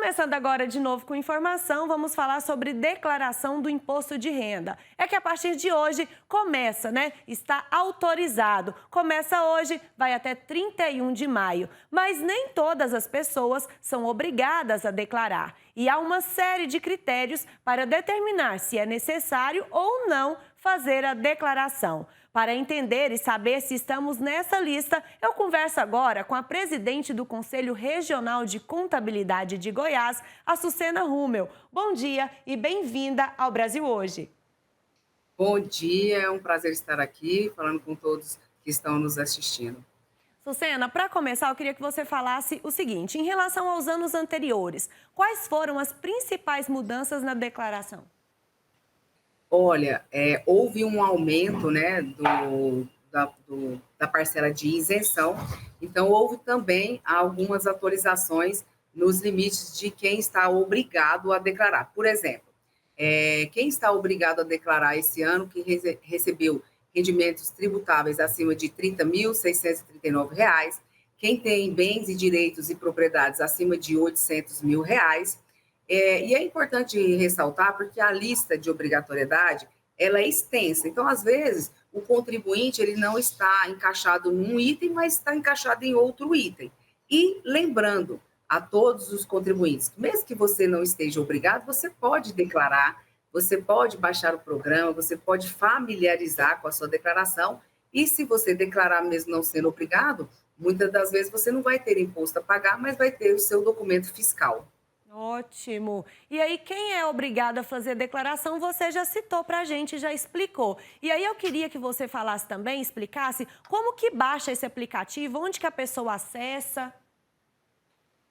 Começando agora de novo com informação, vamos falar sobre declaração do imposto de renda. É que a partir de hoje começa, né? Está autorizado. Começa hoje, vai até 31 de maio. Mas nem todas as pessoas são obrigadas a declarar. E há uma série de critérios para determinar se é necessário ou não fazer a declaração. Para entender e saber se estamos nessa lista, eu converso agora com a presidente do Conselho Regional de Contabilidade de Goiás, a Sucena Rummel. Bom dia e bem-vinda ao Brasil Hoje. Bom dia, é um prazer estar aqui falando com todos que estão nos assistindo. Sucena, para começar, eu queria que você falasse o seguinte: em relação aos anos anteriores, quais foram as principais mudanças na declaração? Olha, houve um aumento, né, da parcela de isenção, então houve também algumas atualizações nos limites de quem está obrigado a declarar. Por exemplo, quem está obrigado a declarar esse ano que recebeu rendimentos tributáveis acima de R$ 30.639, quem tem bens e direitos e propriedades acima de R$ 800.000. E é importante ressaltar porque a lista de obrigatoriedade ela é extensa. Então, às vezes, o contribuinte ele não está encaixado num item, mas está encaixado em outro item. E lembrando a todos os contribuintes, que mesmo que você não esteja obrigado, você pode declarar, você pode baixar o programa, você pode familiarizar com a sua declaração. E se você declarar mesmo não sendo obrigado, muitas das vezes você não vai ter imposto a pagar, mas vai ter o seu documento fiscal. Ótimo. E aí, quem é obrigado a fazer declaração, você já citou para a gente, já explicou. E aí, eu queria que você falasse também, explicasse como que baixa esse aplicativo, onde que a pessoa acessa.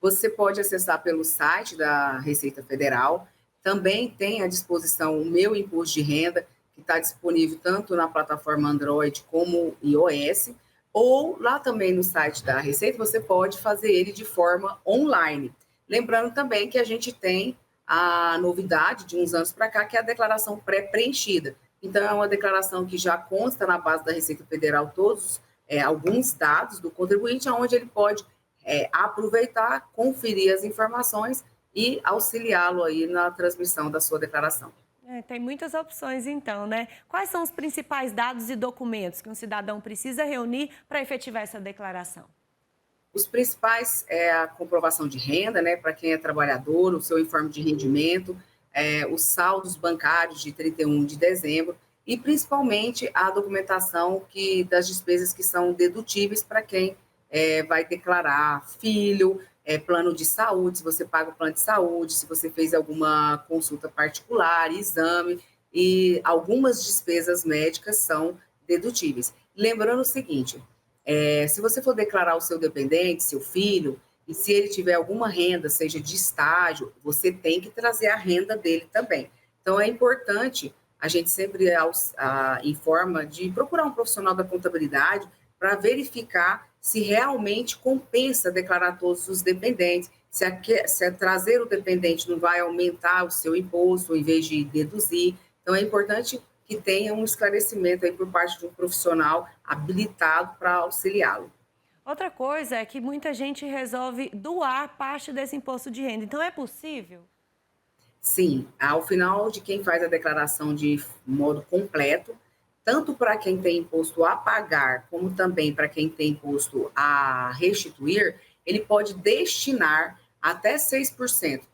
Você pode acessar pelo site da Receita Federal. Também tem à disposição o Meu Imposto de Renda, que está disponível tanto na plataforma Android como iOS, ou lá também no site da Receita, você pode fazer ele de forma online. Lembrando também que a gente tem a novidade de uns anos para cá, que é a declaração pré-preenchida. Então, é uma declaração que já consta na base da Receita Federal alguns dados do contribuinte, onde ele pode aproveitar, conferir as informações e auxiliá-lo aí na transmissão da sua declaração. Tem muitas opções então, né? Quais são os principais dados e documentos que um cidadão precisa reunir para efetivar essa declaração? Os principais é a comprovação de renda, né, para quem é trabalhador, o seu informe de rendimento, os saldos bancários de 31 de dezembro e principalmente a documentação das despesas que são dedutíveis para quem vai declarar filho, plano de saúde, se você paga o plano de saúde, se você fez alguma consulta particular, exame, e algumas despesas médicas são dedutíveis. Lembrando o seguinte, se você for declarar o seu dependente, seu filho, e se ele tiver alguma renda, seja de estágio, você tem que trazer a renda dele também. Então, é importante, a gente sempre informa de procurar um profissional da contabilidade para verificar se realmente compensa declarar todos os dependentes, se trazer o dependente não vai aumentar o seu imposto, em vez de deduzir. Então, é importante que tenha um esclarecimento aí por parte de um profissional habilitado para auxiliá-lo. Outra coisa é que muita gente resolve doar parte desse imposto de renda. Então, é possível? Sim, ao final de quem faz a declaração de modo completo, tanto para quem tem imposto a pagar, como também para quem tem imposto a restituir, ele pode destinar até 6%,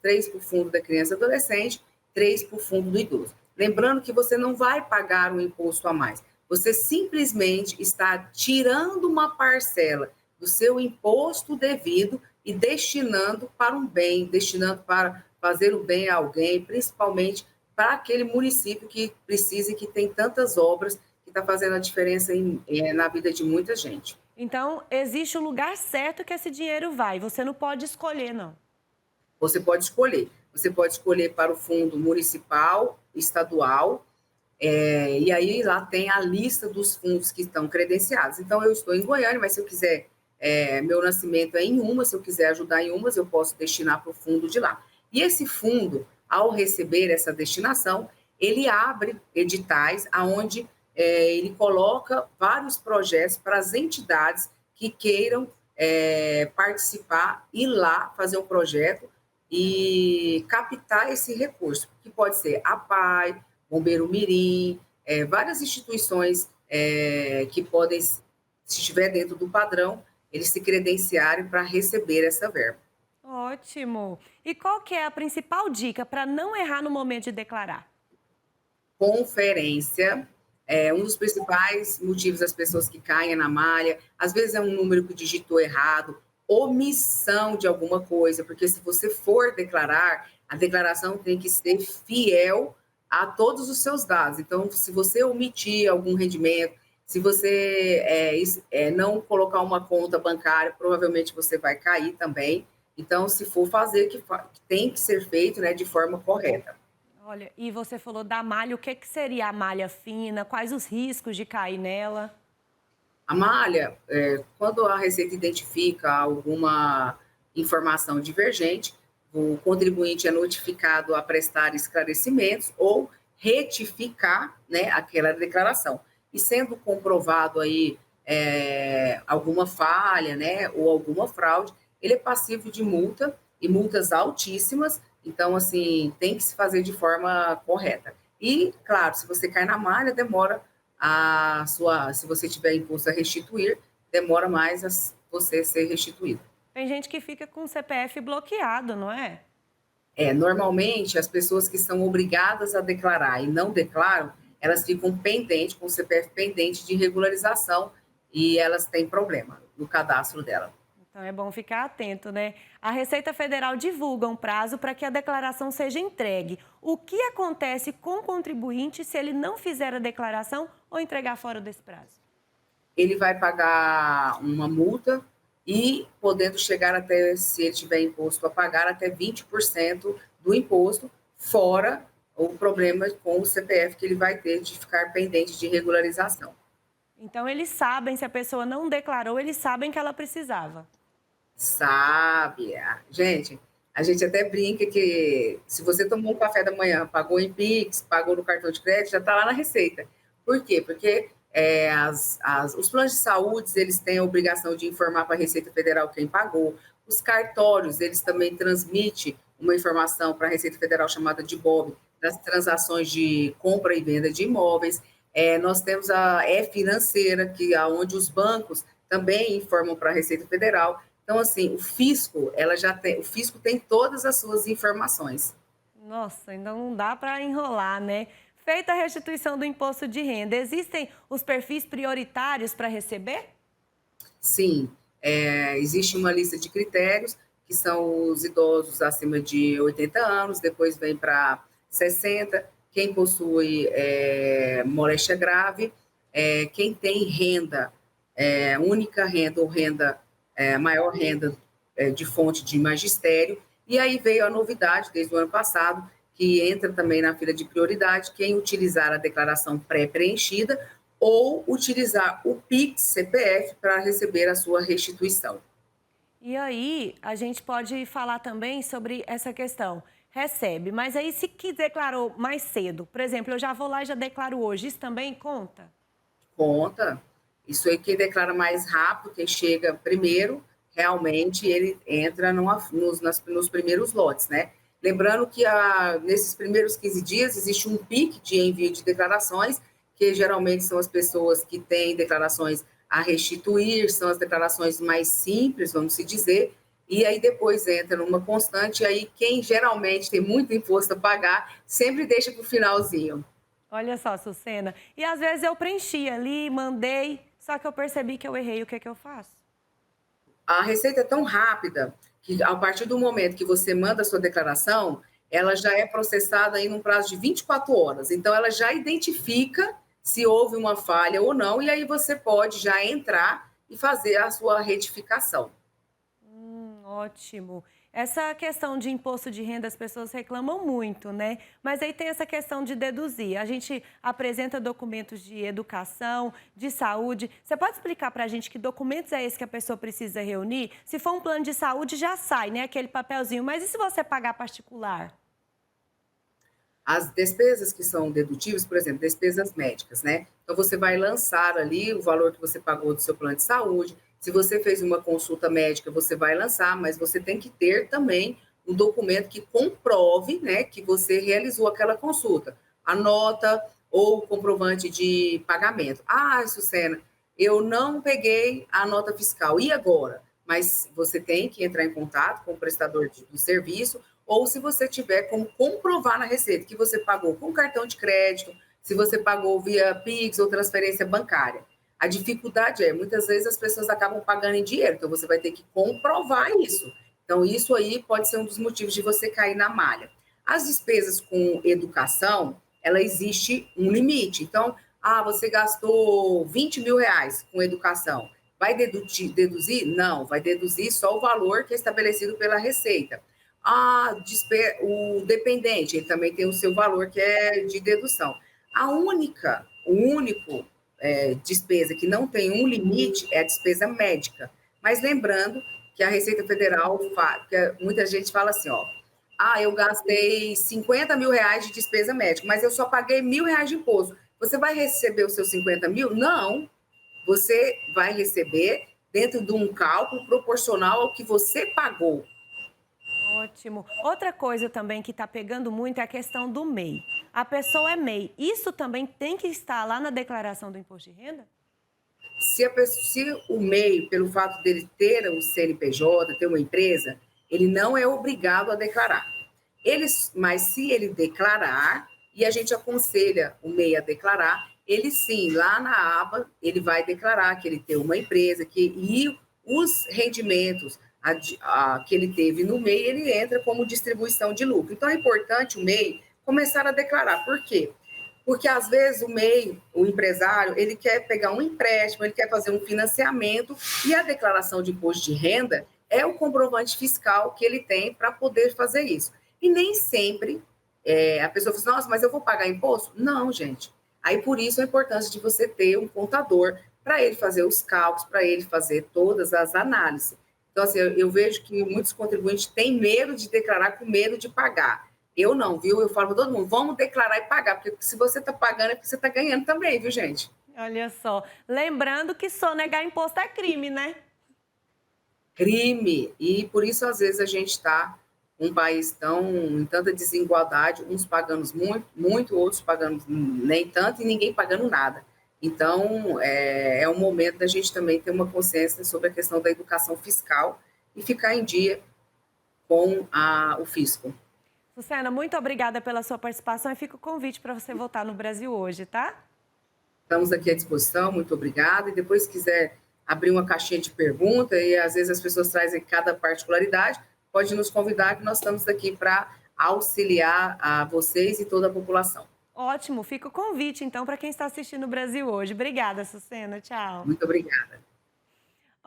3% para o fundo da criança e adolescente, 3% para o fundo do idoso. Lembrando que você não vai pagar um imposto a mais, você simplesmente está tirando uma parcela do seu imposto devido e destinando para um bem, destinando para fazer o bem a alguém, principalmente para aquele município que precisa e que tem tantas obras que está fazendo a diferença na vida de muita gente. Então, existe o lugar certo que esse dinheiro vai. Você não pode escolher, não. Você pode escolher. Você pode escolher para o fundo municipal, estadual, e aí lá tem a lista dos fundos que estão credenciados. Então, eu estou em Goiânia, mas se eu quiser, meu nascimento é em Umas, se eu quiser ajudar em Umas, eu posso destinar para o fundo de lá. E esse fundo, ao receber essa destinação, ele abre editais aonde ele coloca vários projetos para as entidades que queiram participar e lá fazer um projeto e captar esse recurso, que pode ser a PAI, Bombeiro Mirim, várias instituições que podem, se estiver dentro do padrão, eles se credenciarem para receber essa verba. Ótimo. E qual que é a principal dica para não errar no momento de declarar? Conferência é um dos principais motivos das pessoas que caem na malha. Às vezes é um número que digitou errado, omissão de alguma coisa, porque se você for declarar, a declaração tem que ser fiel a todos os seus dados. Então, se você omitir algum rendimento, se você não colocar uma conta bancária, provavelmente você vai cair também. Então, se for fazer, que tem que ser feito, né, de forma correta. Olha, e você falou da malha, o que que seria a malha fina? Quais os riscos de cair nela? A malha, quando a Receita identifica alguma informação divergente, o contribuinte é notificado a prestar esclarecimentos ou retificar, né, aquela declaração. E sendo comprovado aí alguma falha, né, ou alguma fraude, ele é passível de multa e multas altíssimas. Então, assim, tem que se fazer de forma correta. E, claro, se você cai na malha, demora se você tiver imposto a restituir, demora mais a você ser restituído. Tem gente que fica com o CPF bloqueado, não é? Normalmente, as pessoas que são obrigadas a declarar e não declaram, elas ficam pendentes, com o CPF pendente de regularização e elas têm problema no cadastro dela. Então é bom ficar atento, né? A Receita Federal divulga um prazo para que a declaração seja entregue. O que acontece com o contribuinte se ele não fizer a declaração ou entregar fora desse prazo? Ele vai pagar uma multa e podendo chegar até, se ele tiver imposto a pagar, até 20% do imposto, fora o problema com o CPF que ele vai ter de ficar pendente de regularização. Então eles sabem, se a pessoa não declarou, eles sabem que ela precisava. Sabe? Gente, a gente até brinca que se você tomou um café da manhã, pagou em Pix, pagou no cartão de crédito, já está lá na Receita. Por quê? Porque os planos de saúde, eles têm a obrigação de informar para a Receita Federal quem pagou. Os cartórios, eles também transmitem uma informação para a Receita Federal chamada de BOB, das transações de compra e venda de imóveis. Nós temos a E-Financeira, que é onde os bancos também informam para a Receita Federal. Então, assim, o fisco tem todas as suas informações. Nossa, então não dá para enrolar, né? Feita a restituição do imposto de renda, existem os perfis prioritários para receber? Sim, existe uma lista de critérios, que são os idosos acima de 80 anos, depois vem para 60, quem possui moléstia grave, quem tem renda, única renda ou renda maior renda de fonte de magistério, e aí veio a novidade desde o ano passado, que entra também na fila de prioridade, quem utilizar a declaração pré-preenchida ou utilizar o Pix CPF para receber a sua restituição. E aí, a gente pode falar também sobre essa questão. Recebe, mas aí se que declarou mais cedo, por exemplo, eu já vou lá e já declaro hoje, isso também conta? Conta. Isso aí, quem declara mais rápido, quem chega primeiro, realmente ele entra nos primeiros lotes, né? Lembrando que nesses primeiros 15 dias existe um pique de envio de declarações, que geralmente são as pessoas que têm declarações a restituir, são as declarações mais simples, vamos se dizer, e aí depois entra numa constante, e aí quem geralmente tem muito imposto a pagar, sempre deixa para o finalzinho. Olha só, Sucena. E às vezes eu preenchi ali, mandei, só que eu percebi que eu errei, o que é que eu faço? A Receita é tão rápida que, a partir do momento que você manda a sua declaração, ela já é processada em um prazo de 24 horas. Então, ela já identifica se houve uma falha ou não, e aí você pode já entrar e fazer a sua retificação. Ótimo. Essa questão de imposto de renda, as pessoas reclamam muito, né? Mas aí tem essa questão de deduzir. A gente apresenta documentos de educação, de saúde. Você pode explicar para a gente que documentos é esse que a pessoa precisa reunir? Se for um plano de saúde, já sai, né? Aquele papelzinho. Mas e se você pagar particular? As despesas que são dedutíveis, por exemplo, despesas médicas, né? Então, você vai lançar ali o valor que você pagou do seu plano de saúde. Se você fez uma consulta médica, você vai lançar, mas você tem que ter também um documento que comprove, né, que você realizou aquela consulta. A nota ou comprovante de pagamento. Ah, Sucena, eu não peguei a nota fiscal. E agora? Mas você tem que entrar em contato com o prestador do serviço, ou se você tiver como comprovar na receita que você pagou com cartão de crédito, se você pagou via Pix ou transferência bancária. A dificuldade é, muitas vezes as pessoas acabam pagando em dinheiro, então você vai ter que comprovar isso. Então, isso aí pode ser um dos motivos de você cair na malha. As despesas com educação, ela existe um limite. Então, você gastou 20 mil reais com educação. Vai deduzir? Não, vai deduzir só o valor que é estabelecido pela Receita. O dependente, ele também tem o seu valor que é de dedução. O único despesa que não tem um limite é a despesa médica. Mas lembrando que a Receita Federal, que muita gente fala assim, eu gastei 50 mil reais de despesa médica, mas eu só paguei R$ 1.000 de imposto. Você vai receber os seus 50 mil? Não. Você vai receber dentro de um cálculo proporcional ao que você pagou. Ótimo. Outra coisa também que está pegando muito é a questão do MEI. A pessoa é MEI. Isso também tem que estar lá na declaração do imposto de renda? Se o MEI, pelo fato dele ter um CNPJ, ter uma empresa, ele não é obrigado a declarar. Mas se ele declarar, e a gente aconselha o MEI a declarar, ele sim, lá na aba, ele vai declarar que ele tem uma empresa, e os rendimentos que ele teve no MEI, ele entra como distribuição de lucro. Então, é importante o MEI começar a declarar. Por quê? Porque, às vezes, o MEI, o empresário, ele quer pegar um empréstimo, ele quer fazer um financiamento, e a declaração de imposto de renda é o comprovante fiscal que ele tem para poder fazer isso. E nem sempre a pessoa fala assim, nossa, mas eu vou pagar imposto? Não, gente. Aí, por isso, a importância de você ter um contador para ele fazer os cálculos, para ele fazer todas as análises. Então, assim, eu vejo que muitos contribuintes têm medo de declarar com medo de pagar. Eu não, viu? Eu falo para todo mundo, vamos declarar e pagar, porque se você está pagando é porque você está ganhando também, viu, gente? Olha só. Lembrando que sonegar imposto é crime, né? Crime. E por isso, às vezes, a gente está um país em tanta desigualdade, uns pagando muito, muito, outros pagando nem tanto e ninguém pagando nada. Então, é um momento da gente também ter uma consciência sobre a questão da educação fiscal e ficar em dia com o fisco. Sucena, muito obrigada pela sua participação e fica o convite para você voltar no Brasil hoje, tá? Estamos aqui à disposição, muito obrigada. E depois, se quiser abrir uma caixinha de pergunta, e às vezes as pessoas trazem cada particularidade, pode nos convidar, que nós estamos aqui para auxiliar a vocês e toda a população. Ótimo, fica o convite, então, para quem está assistindo o Brasil hoje. Obrigada, Sucena. Tchau. Muito obrigada.